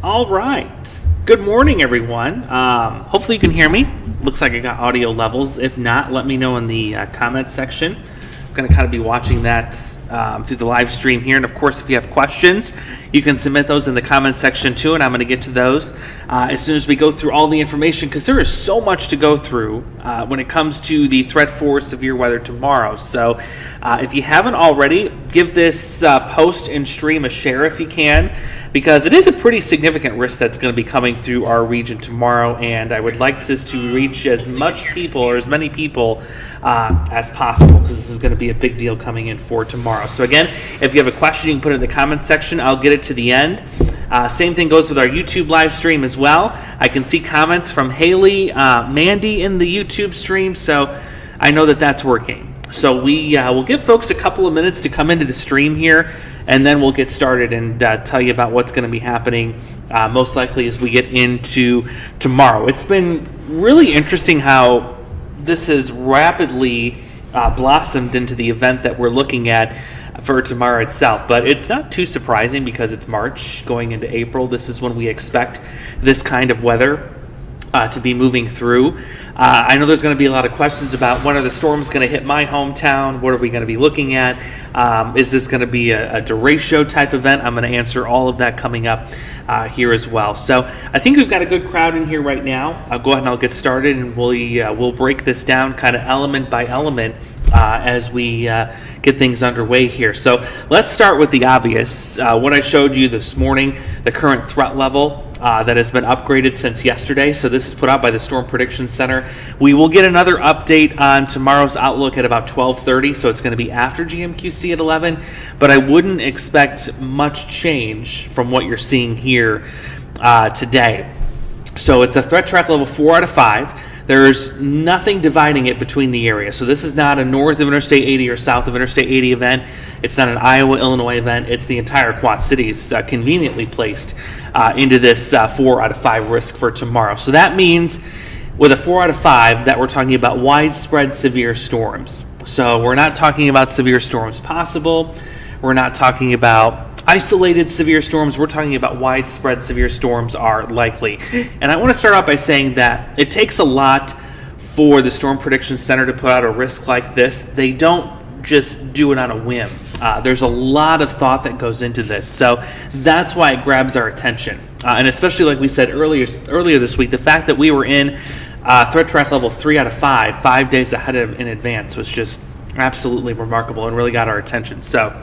All right. Good morning, everyone. Hopefully you can hear me. Looks like I got audio levels. If not, let me know in the comments section. I'm going to kind of be watching that through the live stream here. And of course, if you have questions, you can submit those in the comments section too, and I'm going to get to those as soon as we go through all the information, because there is so much to go through when it comes to the threat for severe weather tomorrow. So if you haven't already, give this post and stream a share if you can, because it is a pretty significant risk that's going to be coming through our region tomorrow, and I would like this to reach as much people or as many people as possible, because this is going to be a big deal coming in for tomorrow. So again, if you have a question, you can put it in the comments section. I'll get it to the end. Same thing goes with our YouTube live stream as well. I can see comments from Haley, Mandy in the YouTube stream, so I know that that's working. So we'll give folks a couple of minutes to come into the stream here, and then we'll get started and tell you about what's going to be happening most likely as we get into tomorrow. It's been really interesting how this has rapidly blossomed into the event that we're looking at for tomorrow itself. But it's not too surprising because it's March going into April. This is when we expect this kind of weather to be moving through. I know there's going to be a lot of questions about when are the storms going to hit my hometown? What are we going to be looking at? Is this going to be a derecho type event? I'm going to answer all of that coming up here as well. So I think we've got a good crowd in here right now. I'll go ahead and I'll get started, and we'll break this down kind of element by element as we get things underway here. So let's start with the obvious. What I showed you this morning, the current threat level that has been upgraded since yesterday. So this is put out by the Storm Prediction Center. We will get another update on tomorrow's outlook at about 12:30, so it's going to be after GMQC at 11, but I wouldn't expect much change from what you're seeing here today. So it's a threat track level 4 out of 5. There's nothing dividing it between the areas. So this is not a north of Interstate 80 or south of Interstate 80 event. It's not an Iowa, Illinois event. It's the entire Quad Cities conveniently placed into this 4 out of 5 risk for tomorrow. So that means with a 4 out of 5 that we're talking about widespread severe storms. So we're not talking about severe storms possible. We're not talking about isolated severe storms. We're talking about widespread severe storms are likely. And I want to start out by saying that it takes a lot for the Storm Prediction Center to put out a risk like this. They don't just do it on a whim. There's a lot of thought that goes into this. So that's why it grabs our attention. And especially like we said earlier this week, the fact that we were in threat track level 3 out of 5 days ahead in advance was just absolutely remarkable and really got our attention. So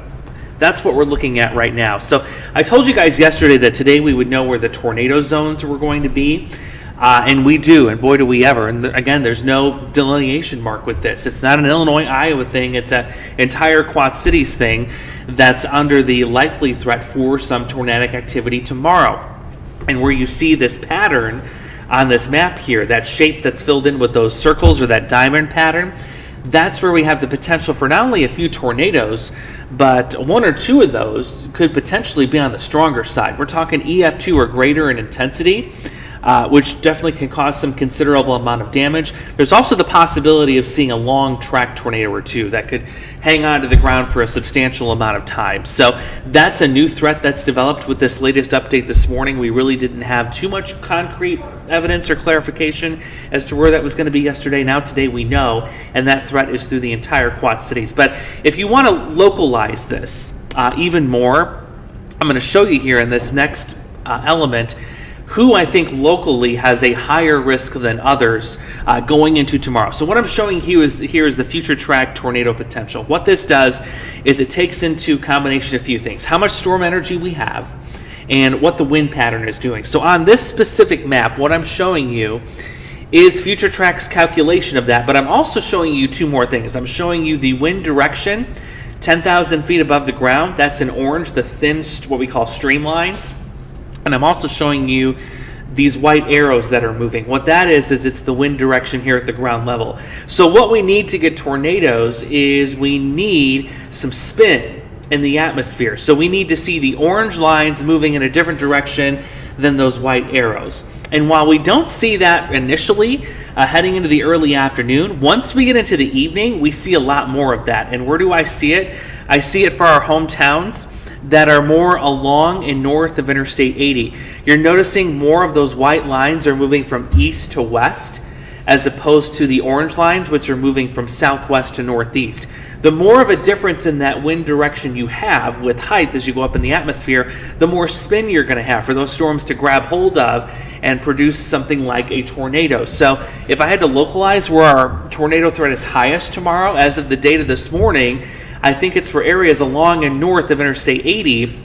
that's what we're looking at right now. So I told you guys yesterday that today we would know where the tornado zones were going to be, and we do, and boy do we ever. And again, there's no delineation mark with this. It's not an Illinois, Iowa thing. It's an entire Quad Cities thing that's under the likely threat for some tornadic activity tomorrow. And where you see this pattern on this map here, that shape that's filled in with those circles or that diamond pattern, that's where we have the potential for not only a few tornadoes, but 1 or 2 of those could potentially be on the stronger side. We're talking EF2 or greater in intensity, which definitely can cause some considerable amount of damage. There's also the possibility of seeing a long track tornado or 2 that could hang on to the ground for a substantial amount of time. So that's a new threat that's developed with this latest update this morning. We really didn't have too much concrete evidence or clarification as to where that was going to be yesterday. Now today we know, and that threat is through the entire Quad Cities. But if you want to localize this even more, I'm going to show you here in this next element who I think locally has a higher risk than others going into tomorrow. So what I'm showing you here is the future track tornado potential. What this does is it takes into combination a few things: how much storm energy we have and what the wind pattern is doing. So on this specific map, what I'm showing you is future track's calculation of that, but I'm also showing you 2 more things. I'm showing you the wind direction, 10,000 feet above the ground. That's in orange, the thin, what we call streamlines. And I'm also showing you these white arrows that are moving. What that is it's the wind direction here at the ground level. So what we need to get tornadoes is we need some spin in the atmosphere. So we need to see the orange lines moving in a different direction than those white arrows. And while we don't see that initially heading into the early afternoon, once we get into the evening, we see a lot more of that. And where do I see it? I see it for our hometowns that are more along and north of Interstate 80. You're noticing more of those white lines are moving from east to west, as opposed to the orange lines, which are moving from southwest to northeast. The more of a difference in that wind direction you have with height as you go up in the atmosphere, the more spin you're going to have for those storms to grab hold of and produce something like a tornado. So if I had to localize where our tornado threat is highest tomorrow, as of the data this morning, I think it's for areas along and north of Interstate 80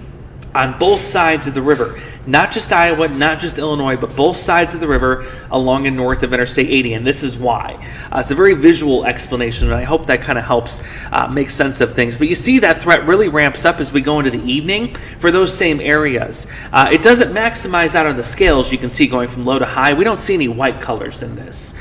on both sides of the river. Not just Iowa, not just Illinois, but both sides of the river along and north of Interstate 80, and this is why. It's a very visual explanation, and I hope that kind of helps make sense of things. But you see that threat really ramps up as we go into the evening for those same areas. It doesn't maximize out on the scales. You can see going from low to high. We don't see any white colors in this.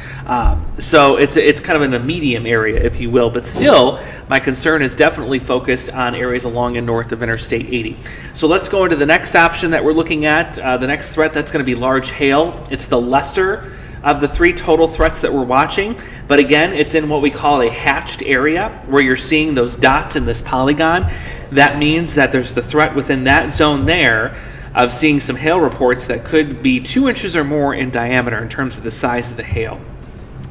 So it's kind of in the medium area, if you will. But still, my concern is definitely focused on areas along and north of Interstate 80. So let's go into the next option that we're looking at. The next threat, that's going to be large hail. It's the lesser of the three total threats that we're watching. But again, it's in what we call a hatched area where you're seeing those dots in this polygon. That means that there's the threat within that zone there of seeing some hail reports that could be 2 inches or more in diameter in terms of the size of the hail.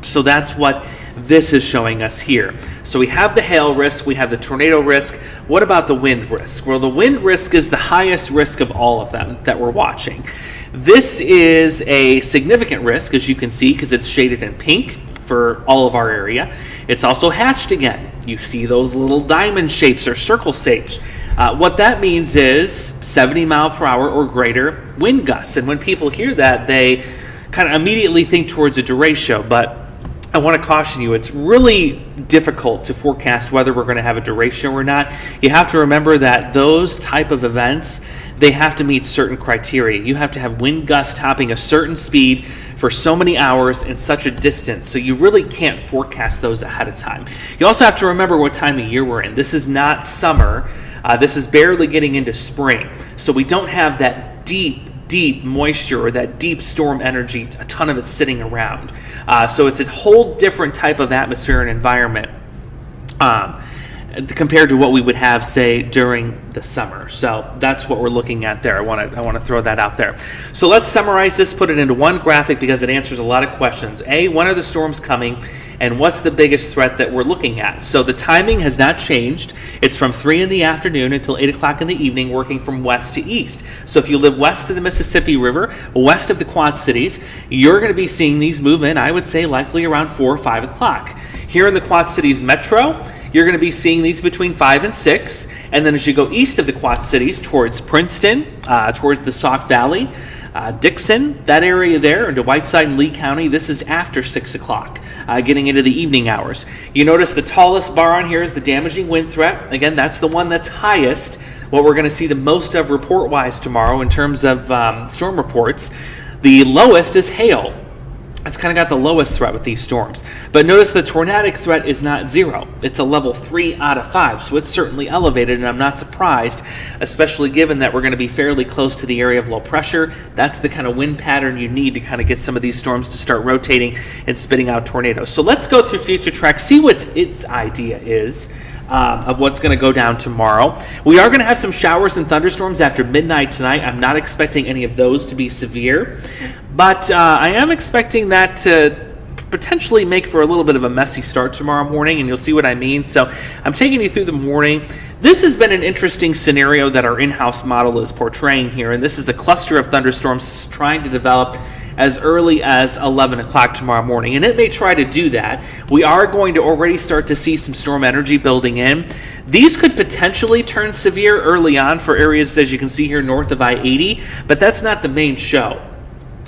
So that's what this is showing us here. So we have the hail risk, we have the tornado risk. What about the wind risk? Well, the wind risk is the highest risk of all of them that we're watching. This is a significant risk, as you can see, because it's shaded in pink for all of our area. It's also hatched again. You see those little diamond shapes or circle shapes. What that means is 70 mile per hour or greater wind gusts. And when people hear that, they kind of immediately think towards a derecho, but I want to caution you, it's really difficult to forecast whether we're going to have a derecho or not. You have to remember that those type of events, they have to meet certain criteria. You have to have wind gusts topping a certain speed for so many hours in such a distance, so you really can't forecast those ahead of time. You also have to remember what time of year we're in. This is not summer. This is barely getting into spring, so we don't have that deep moisture or that deep storm energy, a ton of it sitting around. So it's a whole different type of atmosphere and environment compared to what we would have, say, during the summer. So that's what we're looking at there. I want to throw that out there. So let's summarize this, put it into one graphic because it answers a lot of questions. A, when are the storms coming? And what's the biggest threat that we're looking at? So the timing has not changed. It's from 3 in the afternoon until 8 o'clock in the evening, working from west to east. So if you live west of the Mississippi River, west of the Quad Cities, you're going to be seeing these move in, I would say, likely around 4 or 5 o'clock. Here in the Quad Cities metro, you're going to be seeing these between 5 and 6. And then as you go east of the Quad Cities towards Princeton, towards the Sauk Valley, Dixon, that area there, into Whiteside and Lee County, this is after 6 o'clock, getting into the evening hours. You notice the tallest bar on here is the damaging wind threat. Again, that's the one that's highest, what we're going to see the most of report-wise tomorrow in terms of storm reports. The lowest is hail. It's kind of got the lowest threat with these storms. But notice the tornadic threat is not 0. It's a level 3 out of 5, so it's certainly elevated, and I'm not surprised, especially given that we're going to be fairly close to the area of low pressure. That's the kind of wind pattern you need to kind of get some of these storms to start rotating and spitting out tornadoes. So let's go through Future Track, see what its idea is of what's going to go down tomorrow. We are going to have some showers and thunderstorms after midnight tonight. I'm not expecting any of those to be severe, but I am expecting that to potentially make for a little bit of a messy start tomorrow morning, and you'll see what I mean. So I'm taking you through the morning. This has been an interesting scenario that our in-house model is portraying here, and this is a cluster of thunderstorms trying to develop as early as 11 o'clock tomorrow morning, and it may try to do that. We are going to already start to see some storm energy building in. These could potentially turn severe early on for areas, as you can see here, north of I-80, but that's not the main show.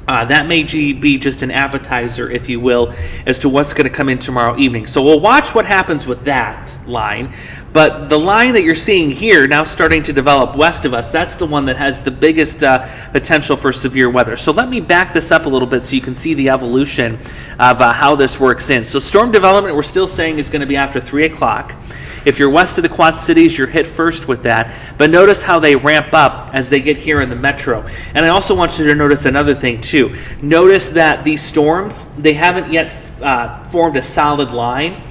That may be just an appetizer, if you will, as to what's going to come in tomorrow evening. So we'll watch what happens with that line. But the line that you're seeing here now starting to develop west of us, that's the one that has the biggest potential for severe weather. So let me back this up a little bit so you can see the evolution of how this works in. So storm development, we're still saying, is going to be after 3 o'clock. If you're west of the Quad Cities, you're hit first with that. But notice how they ramp up as they get here in the metro. And I also want you to notice another thing, too. Notice that these storms, they haven't yet formed a solid line.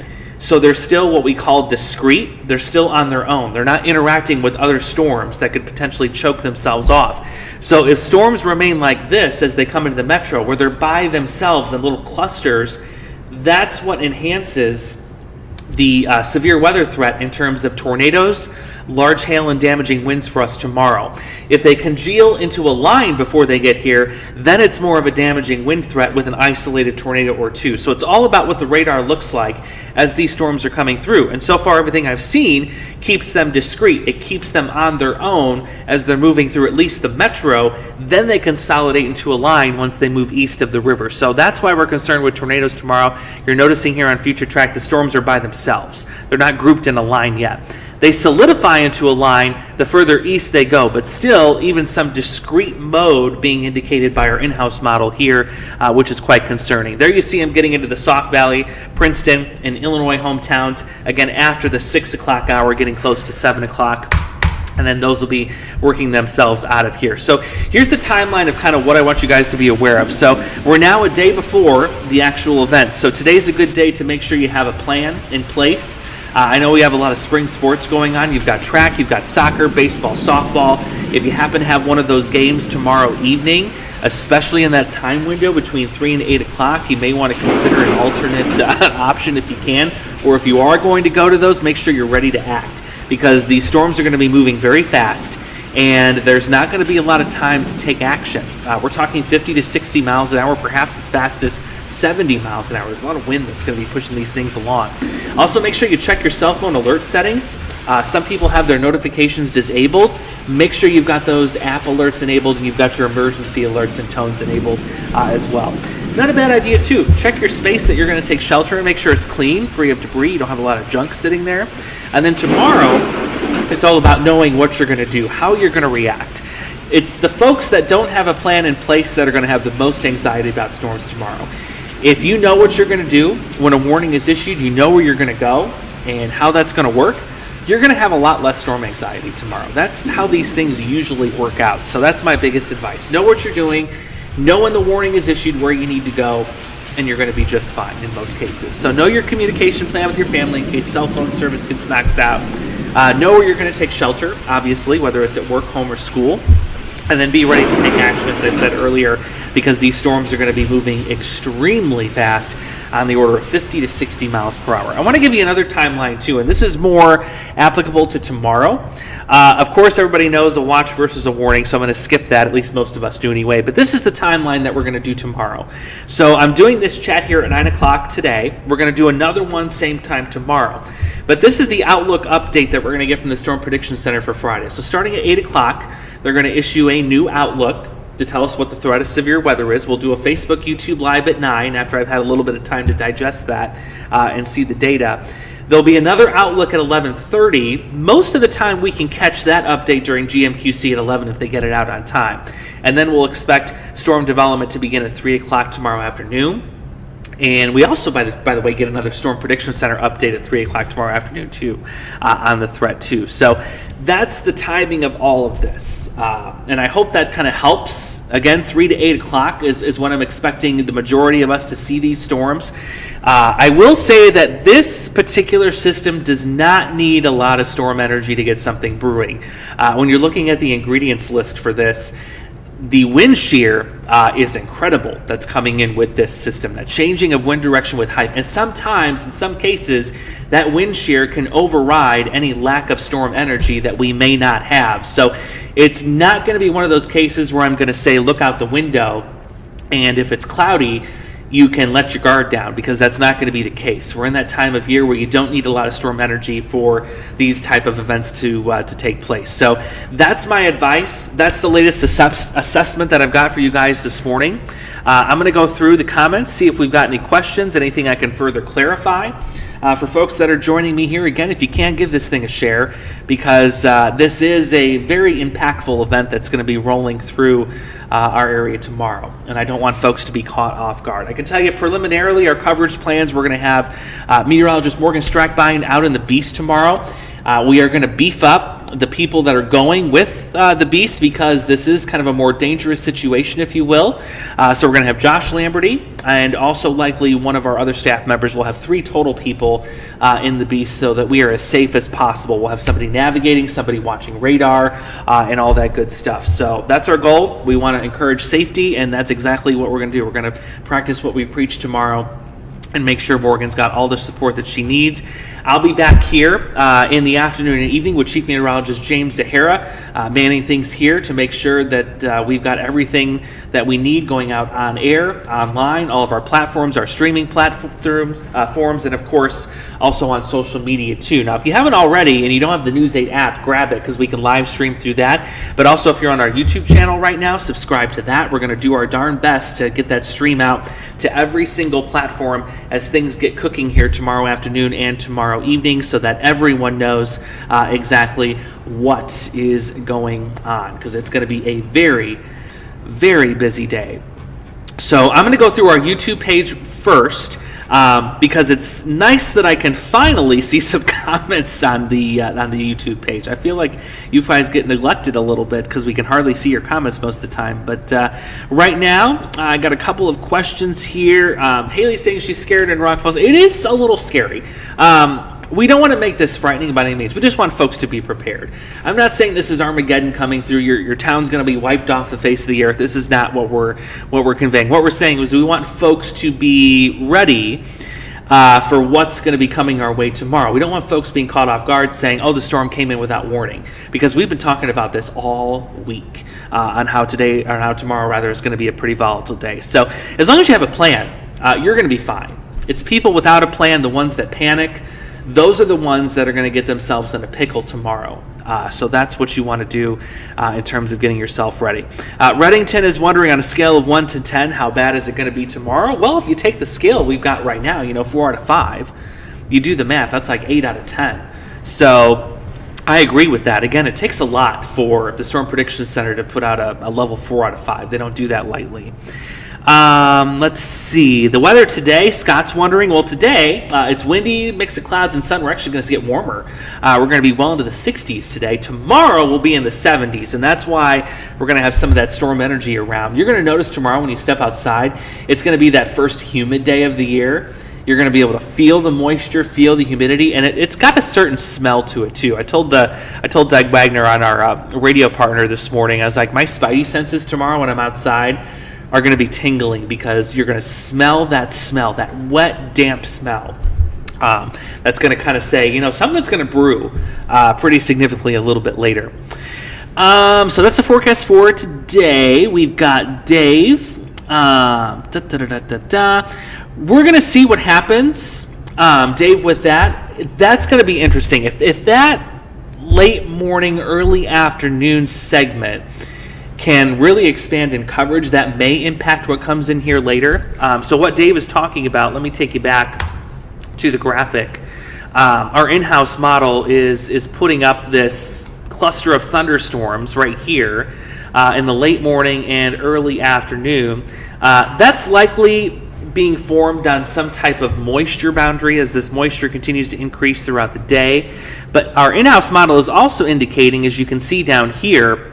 So they're still what we call discrete. They're still on their own. They're not interacting with other storms that could potentially choke themselves off. So if storms remain like this as they come into the metro, where they're by themselves in little clusters, that's what enhances the severe weather threat in terms of tornadoes, large hail, and damaging winds for us tomorrow. If they congeal into a line before they get here, then it's more of a damaging wind threat with an isolated tornado or two. So it's all about what the radar looks like as these storms are coming through. And so far, everything I've seen keeps them discrete. It keeps them on their own as they're moving through at least the metro. Then they consolidate into a line once they move east of the river. So that's why we're concerned with tornadoes tomorrow. You're noticing here on Future Track, the storms are by themselves. They're not grouped in a line yet. They solidify into a line the further east they go, but still even some discrete mode being indicated by our in-house model here, which is quite concerning. There you see them getting into the Sauk Valley, Princeton, and Illinois hometowns, again after the 6 o'clock hour, getting close to 7 o'clock. And then those will be working themselves out of here. So here's the timeline of kind of what I want you guys to be aware of. So we're now a day before the actual event. So today's a good day to make sure you have a plan in place. I know we have a lot of spring sports going on. You've got track, you've got soccer, baseball, softball. If you happen to have one of those games tomorrow evening, especially in that time window between 3 and 8 o'clock, you may want to consider an alternate option if you can. Or if you are going to go to those, make sure you're ready to act, because these storms are going to be moving very fast, and there's not going to be a lot of time to take action. We're talking 50 to 60 miles an hour, perhaps as fast as 70 miles an hour. There's a lot of wind that's going to be pushing these things along. Also, make sure you check your cell phone alert settings. Some people have their notifications disabled. Make sure you've got those app alerts enabled, and you've got your emergency alerts and tones enabled as well. Not a bad idea, too. Check your space that you're going to take shelter in. Make sure it's clean, free of debris. You don't have a lot of junk sitting there. And then tomorrow, it's all about knowing what you're going to do, how you're going to react. It's the folks that don't have a plan in place that are going to have the most anxiety about storms tomorrow. If you know what you're going to do when a warning is issued, you know where you're going to go and how that's going to work, you're going to have a lot less storm anxiety tomorrow. That's how these things usually work out. So that's my biggest advice. Know what you're doing, know when the warning is issued, where you need to go, and you're going to be just fine in most cases. So know your communication plan with your family in case cell phone service gets maxed out. Know where you're going to take shelter, obviously, whether it's at work, home, or school. And then be ready to take action, as I said earlier, because these storms are going to be moving extremely fast on the order of 50 to 60 miles per hour. I want to give you another timeline, too, and this is more applicable to tomorrow. Of course, everybody knows a watch versus a warning, so I'm going to skip that. At least most of us do anyway. But this is the timeline that we're going to do tomorrow. So I'm doing this chat here at 9 o'clock today. We're going to do another one same time tomorrow. But this is the Outlook update that we're going to get from the Storm Prediction Center for Friday. So starting at 8 o'clock, they're going to issue a new Outlook to tell us what the threat of severe weather is. We'll do a Facebook, YouTube Live at 9 after I've had a little bit of time to digest that and see the data. There'll be another Outlook at 11:30. Most of the time we can catch that update during GMQC at 11 if they get it out on time. And then we'll expect storm development to begin at 3 o'clock tomorrow afternoon. And we also, by the way, get another Storm Prediction Center update at 3 o'clock tomorrow afternoon, too, on the threat, too. So that's the timing of all of this. And I hope that kind of helps. Again, 3 to 8 o'clock is when I'm expecting the majority of us to see these storms. I will say that this particular system does not need a lot of storm energy to get something brewing. When you're looking at the ingredients list for this, the wind shear is incredible that's coming in with this system. That changing of wind direction with height. And sometimes, in some cases, that wind shear can override any lack of storm energy that we may not have. So it's not going to be one of those cases where I'm going to say, look out the window, and if it's cloudy, you can let your guard down, because that's not going to be the case. We're in that time of year where you don't need a lot of storm energy for these type of events to take place. So that's my advice. That's the latest assessment that I've got for you guys this morning. I'm going to go through the comments, see if we've got any questions, anything I can further clarify. For folks that are joining me here, again, if you can, give this thing a share, because this is a very impactful event that's going to be rolling through our area tomorrow, and I don't want folks to be caught off guard. I can tell you preliminarily our coverage plans, we're going to have meteorologist Morgan Strackbein out in the Beast tomorrow. We are going to beef up the people that are going with the Beast, because this is kind of a more dangerous situation, if you will. So we're going to have Josh Lamberty, and also likely one of our other staff members. We'll have 3 total people in the Beast so that we are as safe as possible. We'll have somebody navigating, somebody watching radar, and all that good stuff. So that's our goal. We want to encourage safety, and that's exactly what we're going to do. We're going to practice what we preach tomorrow and make sure Morgan's got all the support that she needs. I'll be back here in the afternoon and evening with Chief Meteorologist James Zahara, manning things here to make sure that we've got everything that we need going out on air, online, all of our platforms, our streaming platforms, forums, and of course also on social media too. Now, if you haven't already and you don't have the News 8 app, grab it, because we can live stream through that. But also, if you're on our YouTube channel right now, subscribe to that. We're going to do our darn best to get that stream out to every single platform as things get cooking here tomorrow afternoon and tomorrow evening, so that everyone knows exactly what is going on, because it's going to be a very, very busy day. So I'm going to go through our YouTube page first, because it's nice that I can finally see some comments on the YouTube page. I feel like you guys get neglected a little bit because we can hardly see your comments most of the time. But right now, I got a couple of questions here. Haley's saying she's scared in rock falls. It is a little scary. We don't want to make this frightening by any means. We just want folks to be prepared. I'm not saying this is Armageddon coming through. Your town's going to be wiped off the face of the earth. This is not what we're conveying. What we're saying is we want folks to be ready for what's going to be coming our way tomorrow. We don't want folks being caught off guard saying, oh, the storm came in without warning, because we've been talking about this all week on how tomorrow is going to be a pretty volatile day. So as long as you have a plan, you're going to be fine. It's people without a plan, the ones that panic, those are the ones that are going to get themselves in a pickle tomorrow. So that's what you want to do in terms of getting yourself ready. Reddington is wondering, on a scale of 1 to 10, how bad is it going to be tomorrow? Well, if you take the scale we've got right now, 4 out of 5, you do the math, that's like 8 out of 10. So I agree with that. Again, it takes a lot for the Storm Prediction Center to put out a level 4 out of 5. They don't do that lightly. Let's see. The weather today, Scott's wondering, well, today it's windy, mix of clouds and sun. We're actually going to get warmer. We're going to be well into the 60s today. Tomorrow we'll be in the 70s, and that's why we're going to have some of that storm energy around. You're going to notice tomorrow when you step outside, it's going to be that first humid day of the year. You're going to be able to feel the moisture, feel the humidity, and it's got a certain smell to it too. I told Doug Wagner on our radio partner this morning, I was like, my spidey senses tomorrow when I'm outside are going to be tingling, because you're going to smell, that wet, damp smell. That's going to kind of say, something's going to brew pretty significantly a little bit later. So that's the forecast for today. We've got Dave. We're going to see what happens, Dave, with that. That's going to be interesting. If that late morning, early afternoon segment can really expand in coverage, that may impact what comes in here later. So what Dave is talking about, let me take you back to the graphic. Our in-house model is putting up this cluster of thunderstorms right here in the late morning and early afternoon. That's likely being formed on some type of moisture boundary as this moisture continues to increase throughout the day. But our in-house model is also indicating, as you can see down here,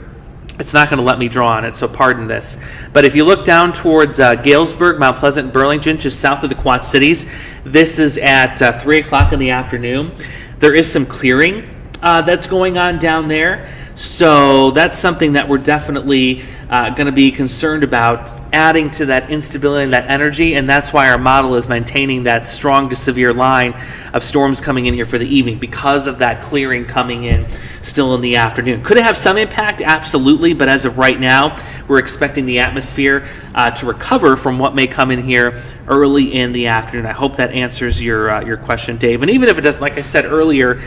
it's not going to let me draw on it, so pardon this. But if you look down towards Galesburg, Mount Pleasant, Burlington, just south of the Quad Cities, this is at 3 o'clock in the afternoon. There is some clearing that's going on down there. So that's something that we're definitely going to be concerned about, adding to that instability and that energy, and that's why our model is maintaining that strong to severe line of storms coming in here for the evening, because of that clearing coming in still in the afternoon. Could it have some impact? Absolutely, but as of right now, we're expecting the atmosphere to recover from what may come in here early in the afternoon. I hope that answers your question, Dave. And even if it doesn't, like I said earlier,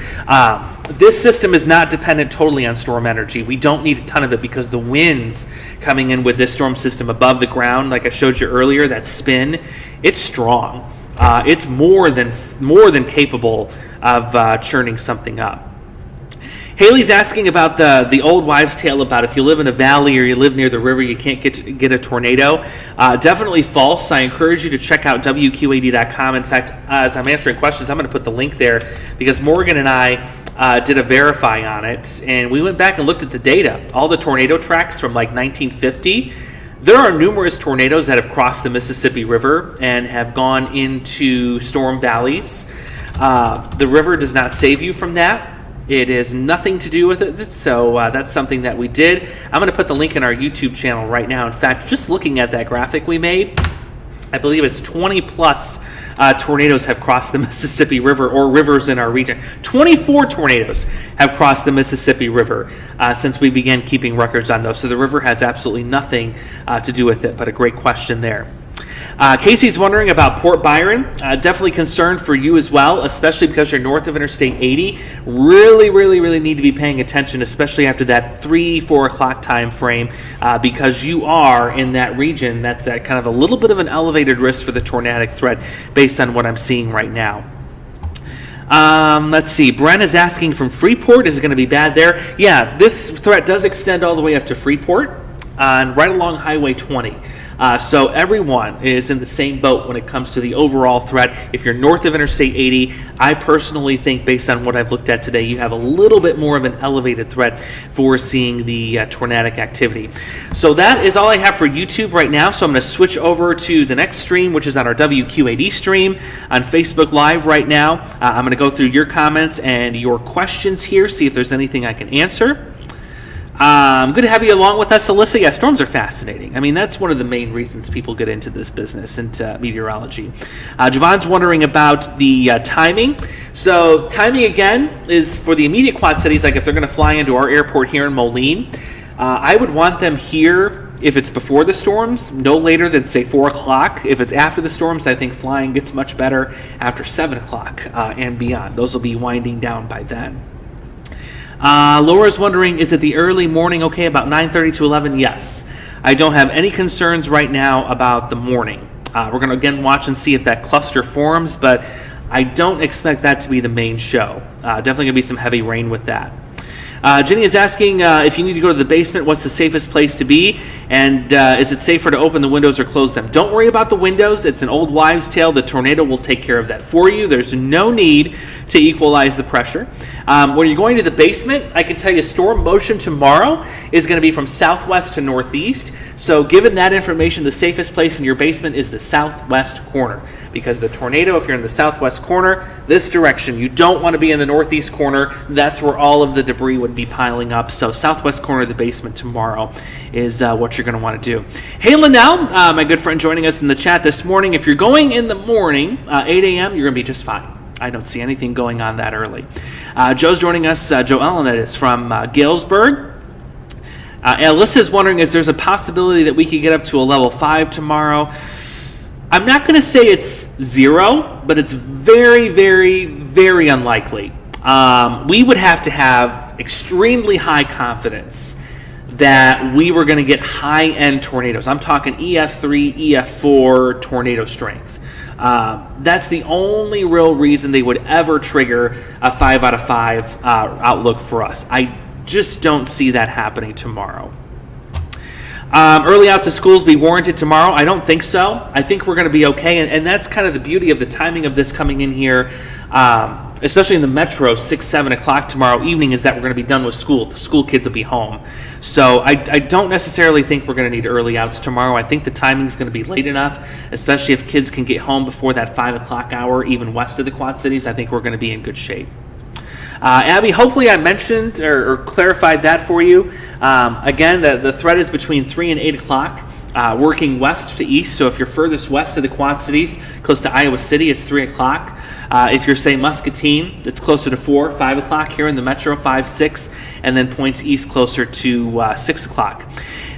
this system is not dependent totally on storm energy. We don't need a ton of it, because the winds coming in with this storm system above the ground, like I showed you earlier, that spin, it's strong. It's more than capable of churning something up. Haley's asking about the old wives' tale about if you live in a valley or you live near the river, you can't get a tornado. Definitely false. I encourage you to check out WQAD.com. In fact, as I'm answering questions, I'm going to put the link there, because Morgan and I did a verify on it, and we went back and looked at the data. All the tornado tracks from like 1950. There are numerous tornadoes that have crossed the Mississippi River and have gone into storm valleys. The river does not save you from that. It has nothing to do with it, so that's something that we did. I'm going to put the link in our YouTube channel right now. In fact, just looking at that graphic we made, I believe it's 20 plus tornadoes have crossed the Mississippi River, or rivers in our region. 24 tornadoes have crossed the Mississippi River since we began keeping records on those. So the river has absolutely nothing to do with it, but a great question there. Casey's wondering about Port Byron. Definitely concerned for you as well, especially because you're north of Interstate 80. Really need to be paying attention, especially after that 3-4 o'clock time frame, because you are in that region that's at kind of a little bit of an elevated risk for the tornadic threat based on what I'm seeing right now. Let's see. Brent is asking from Freeport. Is it going to be bad there? Yeah, this threat does extend all the way up to Freeport and right along Highway 20. So everyone is in the same boat when it comes to the overall threat. If you're north of Interstate 80, I personally think, based on what I've looked at today, you have a little bit more of an elevated threat for seeing the tornadic activity. So that is all I have for YouTube right now. So I'm going to switch over to the next stream, which is on our WQAD stream on Facebook Live right now. I'm going to go through your comments and your questions here, see if there's anything I can answer. Good to have you along with us, Alyssa. Yeah, storms are fascinating. I mean, that's one of the main reasons people get into this business, into meteorology. Javon's wondering about the timing. So timing, again, is for the immediate Quad Cities, like if they're going to fly into our airport here in Moline, I would want them here if it's before the storms, no later than, say, 4 o'clock. If it's after the storms, I think flying gets much better after 7 o'clock and beyond. Those will be winding down by then. Laura's wondering, is it the early morning okay, about 9:30 to 11? Yes. I don't have any concerns right now about the morning. We're going to, again, watch and see if that cluster forms, but I don't expect that to be the main show. Definitely going to be some heavy rain with that. Jenny is asking if you need to go to the basement, what's the safest place to be? And is it safer to open the windows or close them? Don't worry about the windows. It's an old wives' tale. The tornado will take care of that for you. There's no need to equalize the pressure. When you're going to the basement, I can tell you storm motion tomorrow is going to be from southwest to northeast. So given that information, the safest place in your basement is the southwest corner, because the tornado, if you're in the southwest corner, this direction, you don't want to be in the northeast corner. That's where all of the debris would be piling up. So southwest corner of the basement tomorrow is what you're going to want to do. Hey, Linnell, my good friend joining us in the chat this morning. If you're going in the morning, 8 a.m., you're going to be just fine. I don't see anything going on that early. Joe's joining us, Joe Ellen, that is from Galesburg. Alyssa is wondering, is there's a possibility that we could get up to a level 5 tomorrow? I'm not going to say it's 0, but it's very, very, very unlikely. We would have to have extremely high confidence that we were going to get high-end tornadoes. I'm talking EF3, EF4 tornado strength. That's the only real reason they would ever trigger a 5 out of 5 outlook for us. I just don't see that happening tomorrow. Early out to schools be warranted tomorrow? I don't think so. I think we're going to be okay, and that's kind of the beauty of the timing of this coming in here, especially in the metro, 6, 7 o'clock tomorrow evening, is that we're going to be done with school. The school kids will be home. So I don't necessarily think we're going to need early outs tomorrow. I think the timing is going to be late enough, especially if kids can get home before that 5 o'clock hour, even west of the Quad Cities. I think we're going to be in good shape. Abby, hopefully I mentioned or clarified that for you. Again, the threat is between 3 and 8 o'clock, working west to east. So if you're furthest west of the Quad Cities, close to Iowa City, it's 3 o'clock. If you're, say, Muscatine, it's closer to 4, 5 o'clock here in the metro, 5, 6, and then points east closer to 6 o'clock.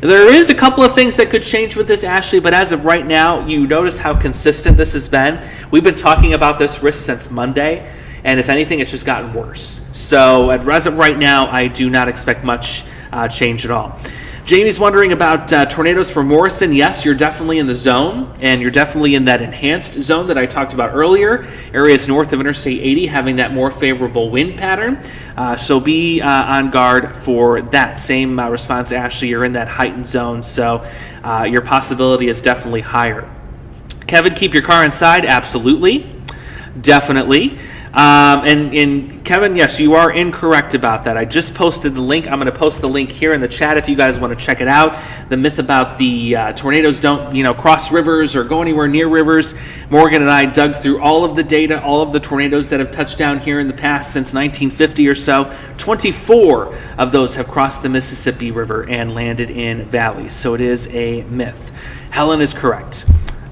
There is a couple of things that could change with this, Ashley, but as of right now, you notice how consistent this has been. We've been talking about this risk since Monday. And if anything, it's just gotten worse. So as of right now, I do not expect much change at all. Jamie's wondering about tornadoes for Morrison. Yes, you're definitely in the zone, and you're definitely in that enhanced zone that I talked about earlier. Areas north of Interstate 80 having that more favorable wind pattern. So be on guard for that. Same response, Ashley. You're in that heightened zone, so your possibility is definitely higher. Kevin, keep your car inside. Absolutely. Definitely. And Kevin, yes, you are incorrect about that. I just posted the link. I'm going to post the link here in the chat if you guys want to check it out. The myth about the tornadoes don't, cross rivers or go anywhere near rivers. Morgan and I dug through all of the data, all of the tornadoes that have touched down here in the past since 1950 or so. 24 of those have crossed the Mississippi River and landed in valleys. So it is a myth. Helen is correct.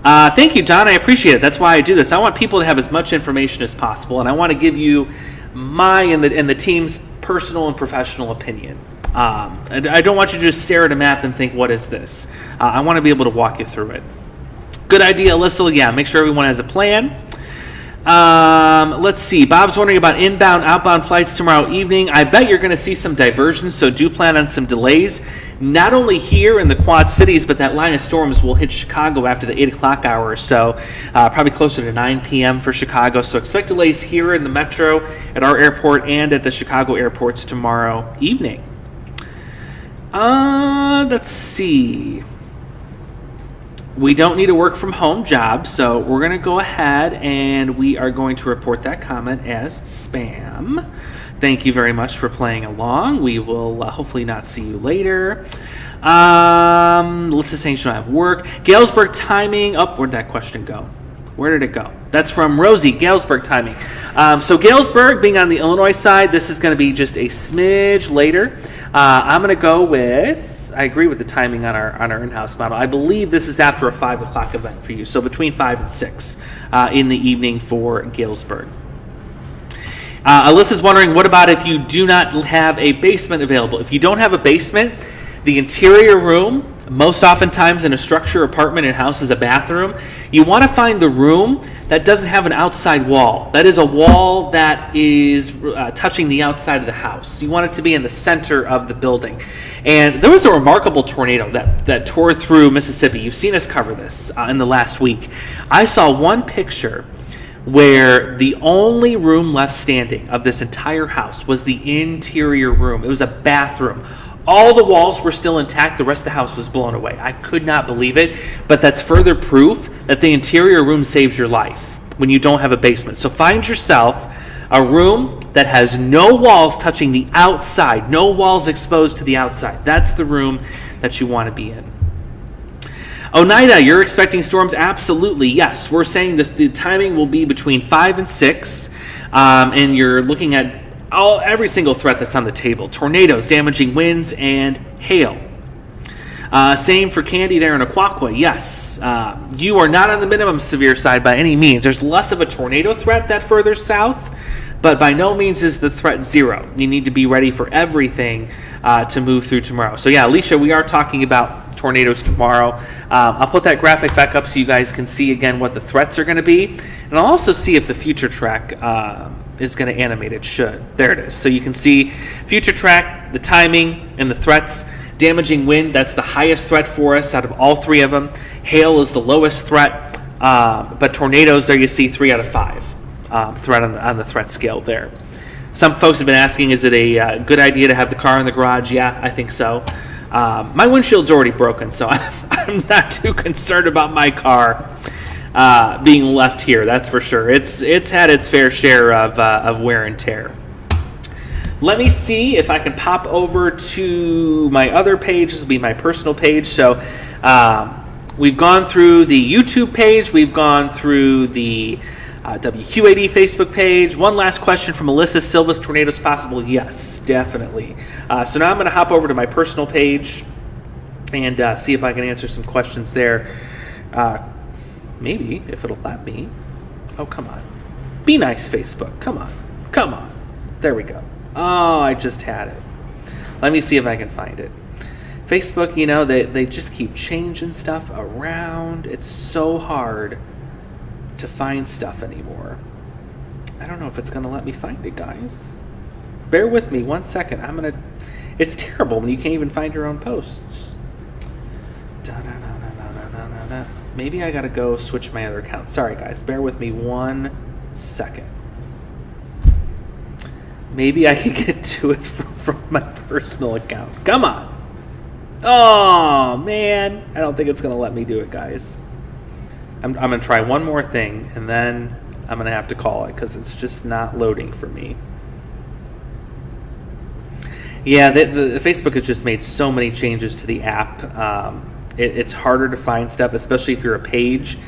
Thank you, Don. I appreciate it. That's why I do this. I want people to have as much information as possible, and I want to give you my and the team's personal and professional opinion. And I don't want you to just stare at a map and think, what is this? I want to be able to walk you through it. Good idea, Alyssa. Yeah, make sure everyone has a plan. Let's see. Bob's wondering about inbound, outbound flights tomorrow evening. I bet you're going to see some diversions, so do plan on some delays. Not only here in the Quad Cities, but that line of storms will hit Chicago after the 8 o'clock hour or so, probably closer to 9 p.m. for Chicago. So expect delays here in the metro, at our airport, and at the Chicago airports tomorrow evening. Let's see. We don't need a work from home job, so we're going to go ahead and we are going to report that comment as spam. Thank you very much for playing along. We will hopefully not see you later. Let's saying she don't have work. Galesburg timing. Oh, where'd that question go? Where did it go? That's from Rosie, Galesburg timing. So Galesburg, being on the Illinois side, this is going to be just a smidge later. I'm going to go with, I agree with the timing on our in-house model. I believe this is after a 5 o'clock event for you, so between 5 and 6 in the evening for Galesburg. Alyssa's wondering, what about if you do not have a basement available? If you don't have a basement, the interior room, most oftentimes in a structure, apartment, and house is a bathroom. You want to find the room that doesn't have an outside wall. That is a wall that is touching the outside of the house. You want it to be in the center of the building. And there was a remarkable tornado that tore through Mississippi. You've seen us cover this in the last week. I saw one picture where the only room left standing of this entire house was the interior room. It was a bathroom. All the walls were still intact. The rest of the house was blown away. I could not believe it, but that's further proof that the interior room saves your life when you don't have a basement. So find yourself a room that has no walls touching the outside, no walls exposed to the outside. That's the room that you want to be in. Oneida, you're expecting storms? Absolutely, yes. We're saying the timing will be between 5 and 6, and you're looking at every single threat that's on the table. Tornadoes, damaging winds, and hail. Same for Candy there in Aquaqua. Yes, you are not on the minimum severe side by any means. There's less of a tornado threat that further south, but by no means is the threat zero. You need to be ready for everything to move through tomorrow. So yeah, Alicia, we are talking about tornadoes tomorrow. I'll put that graphic back up so you guys can see again what the threats are going to be. And I'll also see if the future track is going to animate. It should. There it is. So you can see future track, the timing, and the threats. Damaging wind, that's the highest threat for us out of all three of them. Hail is the lowest threat. But tornadoes, there you see 3 out of 5 threat on the threat scale there. Some folks have been asking, is it a good idea to have the car in the garage? Yeah, I think so. My windshield's already broken, so I'm not too concerned about my car being left here. That's for sure. It's had its fair share of wear and tear. Let me see if I can pop over to my other page. This will be my personal page. So we've gone through the YouTube page. We've gone through the WQAD Facebook page. One last question from Alyssa. Silva's tornadoes possible? Yes, definitely. So now I'm going to hop over to my personal page and see if I can answer some questions there. Maybe, if it'll let me. Oh, come on. Be nice, Facebook. Come on. Come on. There we go. Oh, I just had it. Let me see if I can find it. Facebook, they just keep changing stuff around. It's so hard to find stuff anymore. I don't know if it's going to let me find it, guys. Bear with me 1 second. It's terrible when you can't even find your own posts. Maybe I got to go switch my other account. Sorry, guys. Bear with me 1 second. Maybe I can get to it from my personal account. Come on. Oh, man. I don't think it's going to let me do it, guys. I'm going to try one more thing, and then I'm going to have to call it because it's just not loading for me. Yeah, the Facebook has just made so many changes to the app. It's harder to find stuff, especially if you're a page.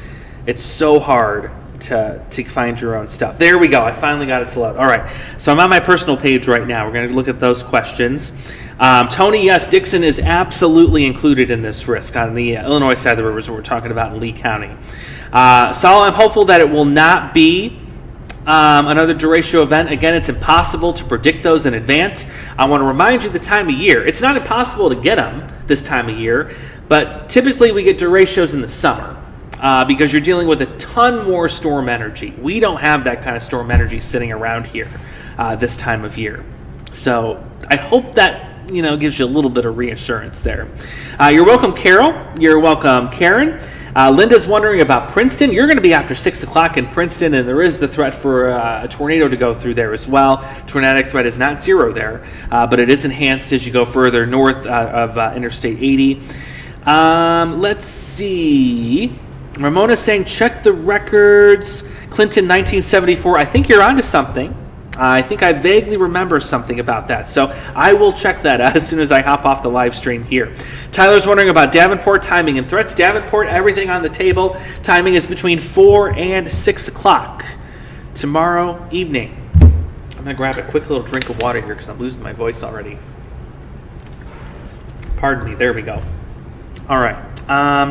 It's so hard to find your own stuff. There we go. I finally got it to load. All right. So I'm on my personal page right now. We're going to look at those questions. Tony, yes, Dixon is absolutely included in this risk on the Illinois side of the rivers that we're talking about in Lee County. Saul, I'm hopeful that it will not be another derecho event. Again, it's impossible to predict those in advance. I want to remind you the time of year. It's not impossible to get them this time of year, but typically we get derechos in the summer because you're dealing with a ton more storm energy. We don't have that kind of storm energy sitting around here this time of year. So I hope that gives you a little bit of reassurance there. You're welcome, Carol. You're welcome, Karen. Linda's wondering about Princeton. You're going to be after 6 o'clock in Princeton, and there is the threat for a tornado to go through there as well. Tornadic threat is not zero there, but it is enhanced as you go further north of Interstate 80. Let's see. Ramona's saying, check the records. Clinton, 1974. I think you're onto something. I think I vaguely remember something about that. So I will check that out as soon as I hop off the live stream here. Tyler's wondering about Davenport timing and threats. Davenport, everything on the table. Timing is between 4 and 6 o'clock tomorrow evening. I'm going to grab a quick little drink of water here because I'm losing my voice already. Pardon me. There we go. All right.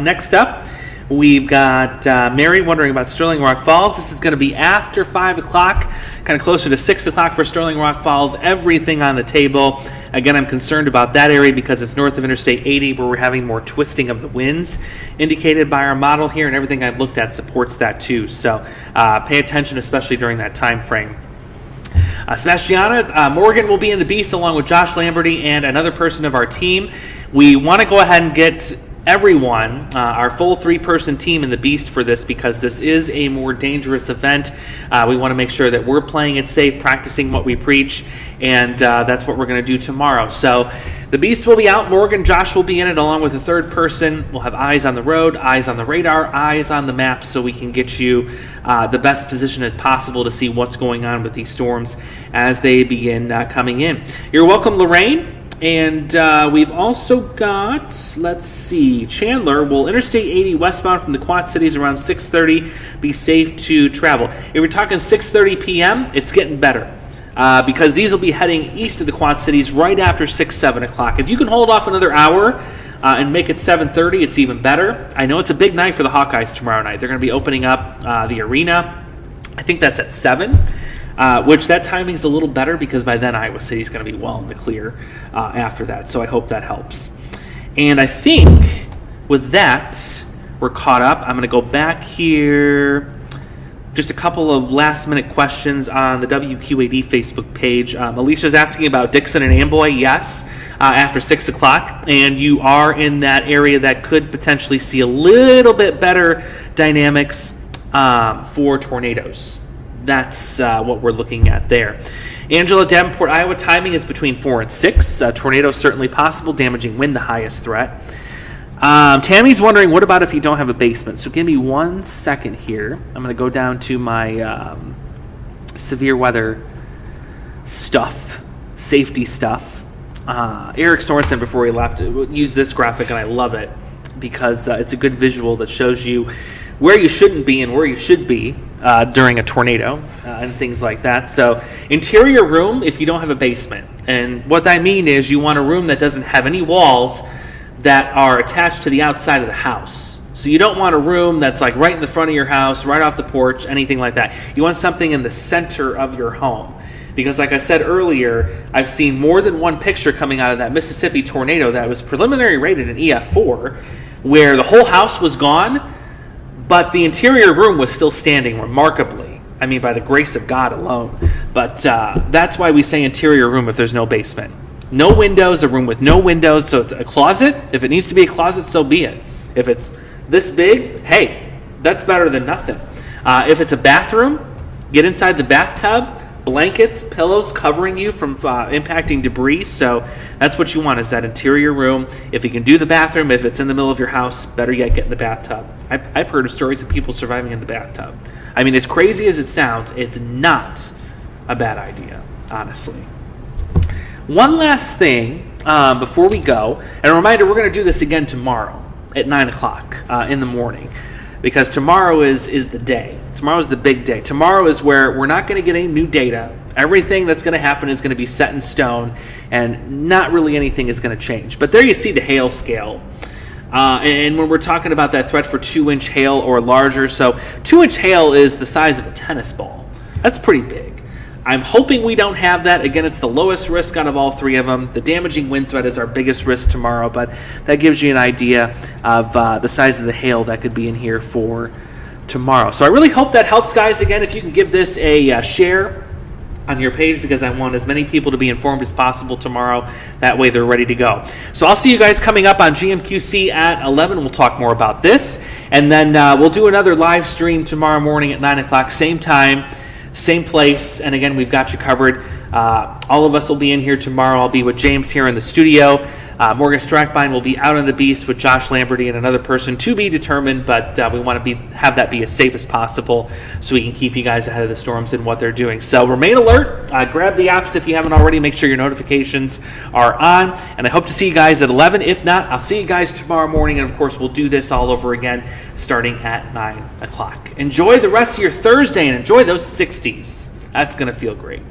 Next up, we've got Mary wondering about Sterling Rock Falls. This is going to be after 5 o'clock, kind of closer to 6 o'clock for Sterling Rock Falls. Everything on the table. Again, I'm concerned about that area because it's north of Interstate 80 where we're having more twisting of the winds indicated by our model here, and everything I've looked at supports that too. So pay attention, especially during that time frame. Sebastiana, Morgan will be in the Beast along with Josh Lamberty and another person of our team. We want to go ahead and get everyone, our full 3-person team in the Beast for this because this is a more dangerous event. We want to make sure that we're playing it safe, practicing what we preach, and that's what we're going to do tomorrow. So the Beast will be out. Morgan, Josh will be in it along with a third person. We'll have eyes on the road, eyes on the radar, eyes on the map so we can get you the best position as possible to see what's going on with these storms as they begin coming in. You're welcome, Lorraine. And we've also got, let's see, Chandler. Will Interstate 80 westbound from the Quad Cities around 6:30 be safe to travel? If we're talking 6:30 p.m., it's getting better because these will be heading east of the Quad Cities right after 7 o'clock. If you can hold off another hour and make it 7:30, it's even better. I know it's a big night for the Hawkeyes tomorrow night. They're going to be opening up the arena. I think that's at 7. Which that timing's a little better because by then Iowa City's going to be well in the clear after that. So I hope that helps. And I think with that, we're caught up. I'm going to go back here. Just a couple of last-minute questions on the WQAD Facebook page. Alicia's asking about Dixon and Amboy. Yes, after 6 o'clock. And you are in that area that could potentially see a little bit better dynamics for tornadoes. That's what we're looking at there. Angela, Davenport, Iowa, timing is between 4 and 6. Tornado certainly possible, damaging wind the highest threat. Tammy's wondering, what about if you don't have a basement? So give me 1 second here. I'm going to go down to my severe weather stuff, safety stuff. Eric Sorensen, before he left, used this graphic, and I love it because it's a good visual that shows you where you shouldn't be and where you should be during a tornado and things like that. So interior room if you don't have a basement. And what I mean is you want a room that doesn't have any walls that are attached to the outside of the house. So you don't want a room that's like right in the front of your house, right off the porch, anything like that. You want something in the center of your home. Because like I said earlier, I've seen more than one picture coming out of that Mississippi tornado that was preliminary rated an EF4 where the whole house was gone, but the interior room was still standing remarkably. I mean, by the grace of God alone. But that's why we say interior room if there's no basement. No windows, a room with no windows, so it's a closet. If it needs to be a closet, so be it. If it's this big, hey, that's better than nothing. If it's a bathroom, get inside the bathtub, blankets, pillows covering you from impacting debris. So that's what you want is that interior room. If you can do the bathroom, if it's in the middle of your house, better yet, get in the bathtub. I've heard of stories of people surviving in the bathtub. I mean, as crazy as it sounds, it's not a bad idea, honestly. One last thing before we go, and a reminder, we're going to do this again tomorrow at 9 o'clock in the morning, because tomorrow is the day. Tomorrow is the big day. Tomorrow is where we're not going to get any new data. Everything that's going to happen is going to be set in stone, and not really anything is going to change. But there you see the hail scale. And when we're talking about that threat for 2-inch hail or larger, so 2-inch hail is the size of a tennis ball. That's pretty big. I'm hoping we don't have that. Again, it's the lowest risk out of all three of them. The damaging wind threat is our biggest risk tomorrow, but that gives you an idea of the size of the hail that could be in here for tomorrow. So I really hope that helps, guys. Again, if you can give this a share on your page, because I want as many people to be informed as possible tomorrow. That way they're ready to go. So I'll see you guys coming up on GMQC at 11. We'll talk more about this. And then we'll do another live stream tomorrow morning at 9 o'clock, same time, same place. And again, we've got you covered. All of us will be in here tomorrow. I'll be with James here in the studio. Morgan Strackbein will be out on the beast with Josh Lamberty and another person to be determined, but we want to have that be as safe as possible so we can keep you guys ahead of the storms and what they're doing. So remain alert. Grab the apps if you haven't already. Make sure your notifications are on. And I hope to see you guys at 11. If not, I'll see you guys tomorrow morning. And, of course, we'll do this all over again starting at 9 o'clock. Enjoy the rest of your Thursday and enjoy those 60s. That's going to feel great.